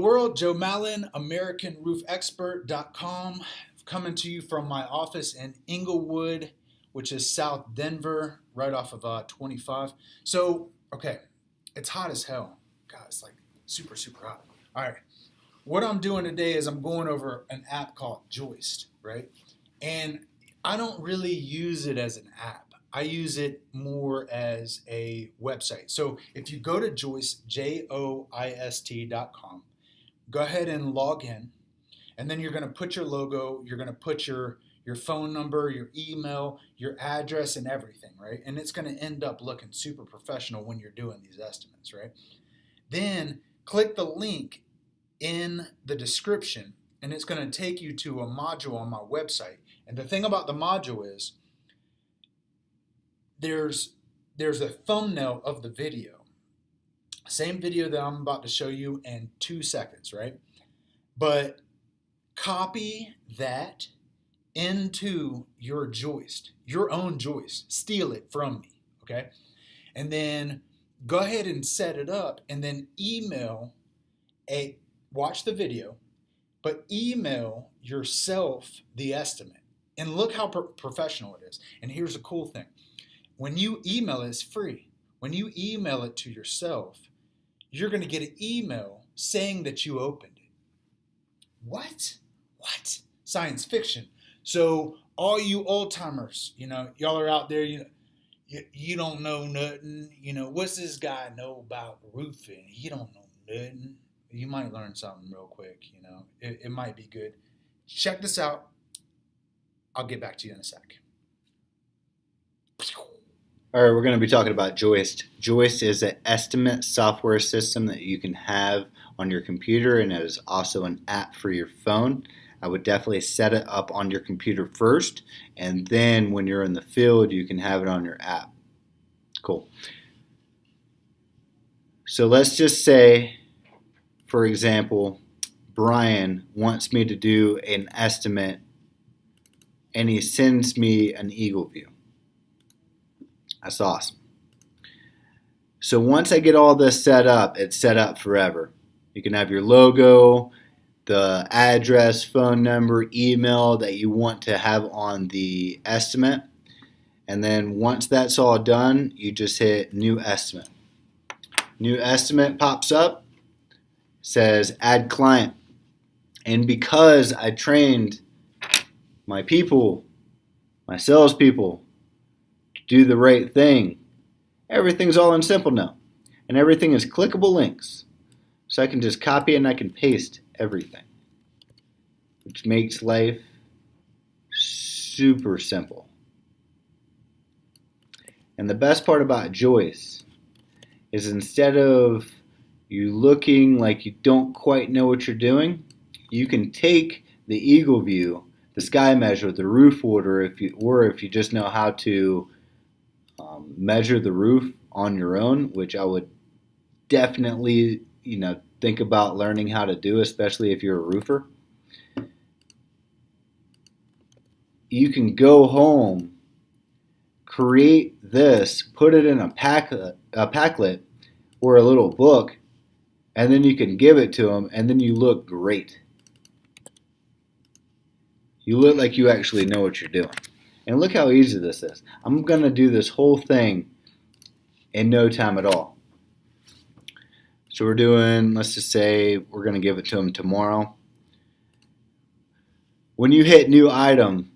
world? Joe Mallon, AmericanRoofExpert.com, coming to you from my office in Inglewood, which is South Denver, right off of 25. So, okay, it's hot as hell. God, it's like super, super hot. All right, what I'm doing today is I'm going over an app called Joist, right? And I don't really use it as an app. I use it more as a website. So if you go to Joist, Joist.com, go ahead and log in, and then you're going to put your logo, you're going to put your phone number, your email, your address, and everything, right? And it's going to end up looking super professional when you're doing these estimates, right? Then click the link in the description, and it's going to take you to a module on my website. And the thing about the module is there's a thumbnail of the video. Same video that I'm about to show you in 2 seconds, right? But copy that into your Joist, your own Joist. Steal it from me, okay? And then go ahead and set it up, and then watch the video, but email yourself the estimate. And look how professional it is. And here's the cool thing. When you email it, it's free. When you email it to yourself, you're going to get an email saying that you opened it. What? Science fiction. So all you old timers, y'all are out there, you don't know nothing. What's this guy know about roofing? He don't know nothing. You might learn something real quick, It might be good. Check this out. I'll get back to you in a sec. All right, we're going to be talking about Joist. Joist is an estimate software system that you can have on your computer, and it is also an app for your phone. I would definitely set it up on your computer first, and then when you're in the field, you can have it on your app. Cool. So let's just say, for example, Brian wants me to do an estimate, and he sends me an Eagle View. That's awesome. So once I get all this set up, it's set up forever. You can have your logo, the address, phone number, email that you want to have on the estimate. And then once that's all done, you just hit New Estimate. New Estimate pops up, says Add Client. And because I trained my people, my salespeople, do the right thing, everything's all in simple now, and everything is clickable links, so I can just copy and I can paste everything, which makes life super simple. And the best part about Joist is instead of you looking like you don't quite know what you're doing, you can take the Eagle View, the sky measure, the roof order, if you just know how to measure the roof on your own, which I would definitely, think about learning how to do, especially if you're a roofer. You can go home, create this, put it in a packlet or a little book, and then you can give it to them, and then you look great. You look like you actually know what you're doing. And look how easy this is. I'm going to do this whole thing in no time at all. So let's just say we're going to give it to them tomorrow. When you hit New Item,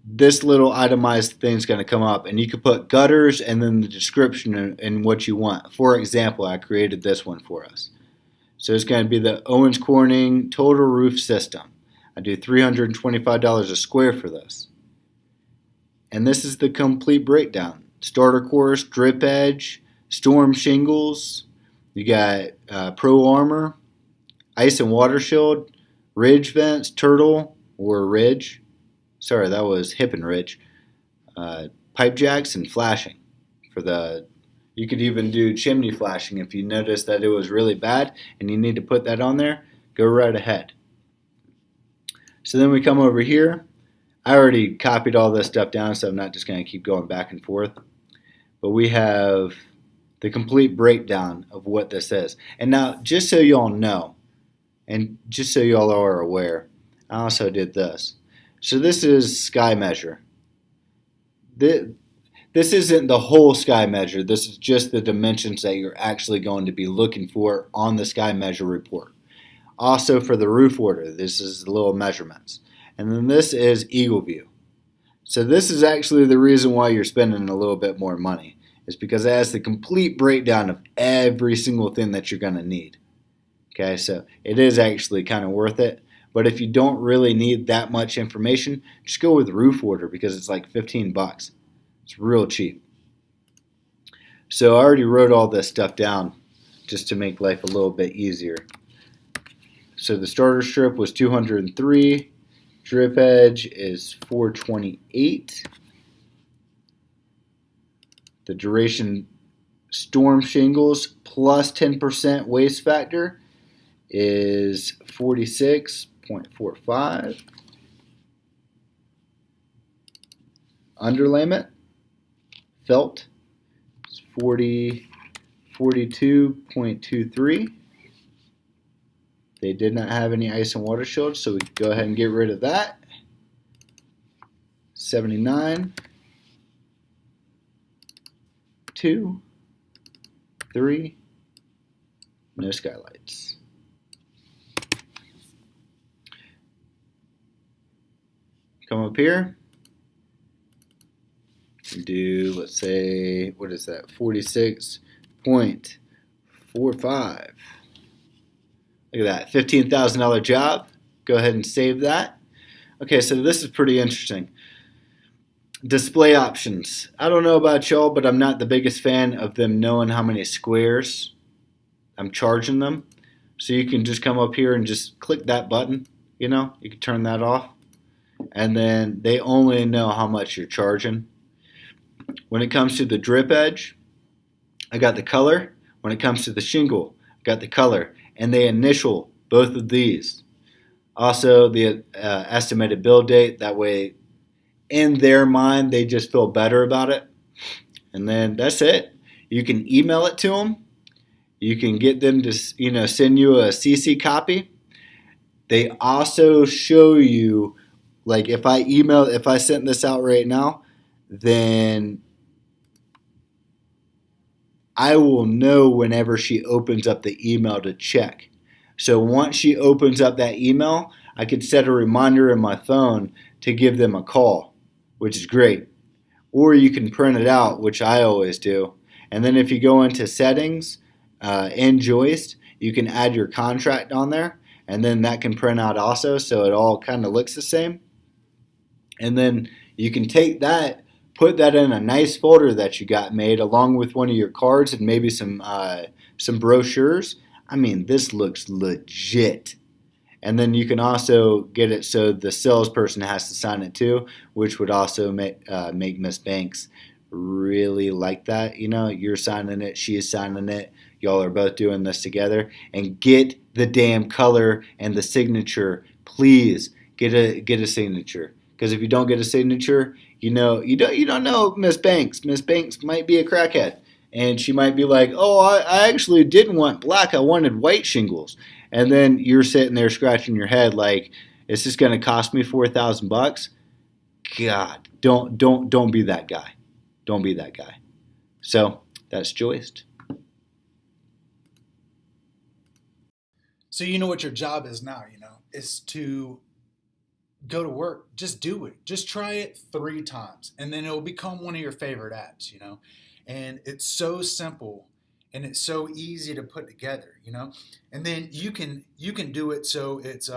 this little itemized thing is going to come up, and you can put gutters and then the description and what you want. For example, I created this one for us. So it's going to be the Owens Corning Total Roof System. I do $325 a square for this. And this is the complete breakdown. Starter course, drip edge, storm shingles. You got Pro Armor, ice and water shield, ridge vents, turtle or ridge. Sorry, that was hip and ridge. Pipe jacks and flashing. You could even do chimney flashing if you notice that it was really bad and you need to put that on there. Go right ahead. So then we come over here. I already copied all this stuff down, so I'm not just going to keep going back and forth. But we have the complete breakdown of what this is. And now, just so y'all know, And just so y'all are aware, I also did this. So this is sky measure. This isn't the whole sky measure. This is just the dimensions that you're actually going to be looking for on the sky measure report. Also for the roof order, this is the little measurements. And then this is Eagle View. So this is actually the reason why you're spending a little bit more money. Is because it has the complete breakdown of every single thing that you're going to need. Okay, so it is actually kind of worth it. But if you don't really need that much information, just go with roof order because it's like 15 bucks. It's real cheap. So I already wrote all this stuff down just to make life a little bit easier. So the starter strip was 203. Drip edge is 428. The duration storm shingles plus 10% waste factor is 46.45. Underlayment felt is 42.23. They did not have any ice and water shields, so we can go ahead and get rid of that. 79. 2, 3, no skylights. Come up here. Do, let's say, what is that? 46.45. Look at that, $15,000 job. Go ahead and save that. Okay, so this is pretty interesting. Display options. I don't know about y'all, but I'm not the biggest fan of them knowing how many squares I'm charging them. So you can just come up here and just click that button. You know, you can turn that off. And then they only know how much you're charging. When it comes to the drip edge, I got the color. When it comes to the shingle, I got the color. And they initial both of these. Also, the estimated build date. That way, in their mind, they just feel better about it. And then that's it. You can email it to them. You can get them to, send you a CC copy. They also show you, like if I sent this out right now, then I will know whenever she opens up the email to check. So once she opens up that email, I could set a reminder in my phone to give them a call, which is great. Or you can print it out, which I always do. And then if you go into settings in Joist, you can add your contract on there. And then that can print out also, so it all kind of looks the same. And then you can take that, put that in a nice folder that you got made along with one of your cards and maybe some brochures. I mean, this looks legit. And then you can also get it so the salesperson has to sign it too, which would also make Miss Banks really like that. You're signing it, she is signing it. Y'all are both doing this together. And get the damn color and the signature. Please get a signature. Because if you don't get a signature, you don't know Miss Banks. Miss Banks might be a crackhead. And she might be like, oh, I actually didn't want black. I wanted white shingles. And then you're sitting there scratching your head like, is this going to cost me $4,000? God, don't be that guy. Don't be that guy. So that's Joist. So you know what your job is now, is to go to work. Just do it. Just try it 3 times. And then it'll become one of your favorite apps, And it's so simple and it's so easy to put together, And then you can do it so it's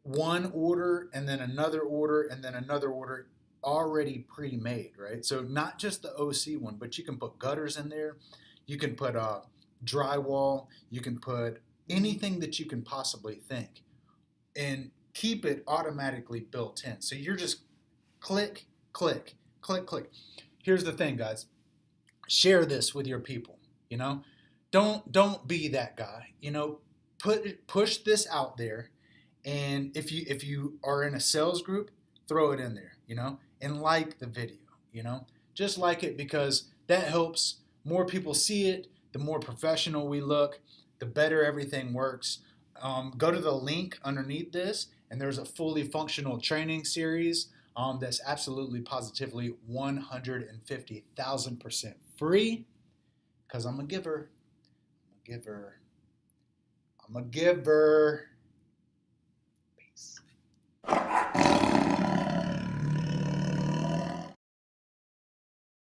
one order and then another order and then another order already pre-made, right? So not just the OC one, but you can put gutters in there. You can put drywall. You can put anything that you can possibly think and keep it automatically built in. So you're just click, click, click, click. Here's the thing, guys. Share this with your people, Don't be that guy, push this out there. And if you are in a sales group, throw it in there, and like the video, just like it, because that helps more people see it. The more professional we look, the better everything works. go to the link underneath this, and there's a fully functional training series that's absolutely positively 150,000% free because I'm a giver. I'm a giver. I'm a giver.